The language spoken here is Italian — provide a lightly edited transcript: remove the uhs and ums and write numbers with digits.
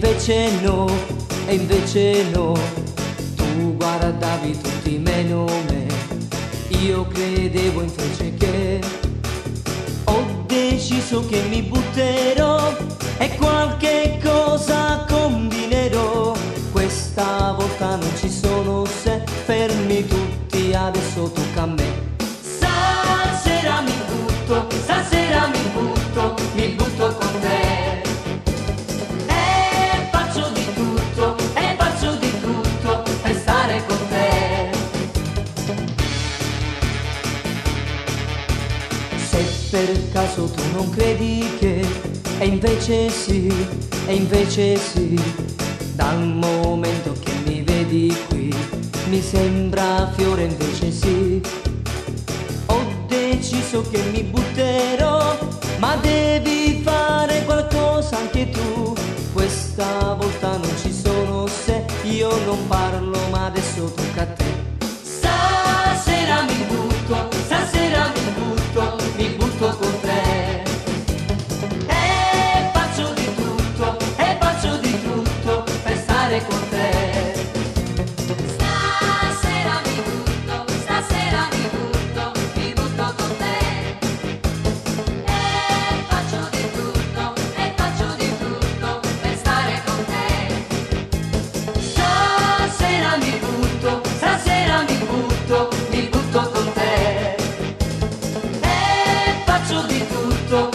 e invece no, tu guardavi tutti meno me, io credevo invece che ho deciso che mi butterò e qualche cosa combinerò. Questa volta non ci sono se, fermi tutti, adesso tocca a me. Stasera mi butto, stasera mi butto con te. E faccio di tutto per stare con te. Se per caso tu non credi che, e invece sì, dal momento che mi vedi qui, mi sembra fiore invece sì. Ho deciso che mi butterò, ma devi fare qualcosa anche tu. Questa volta non ci sono se, io non parlo ma adesso tocca a te. Stasera mi butto con te. E faccio di tutto per stare con te. Stasera mi butto con te. E faccio di tutto per stare con te. Stasera mi butto con te. E faccio di tutto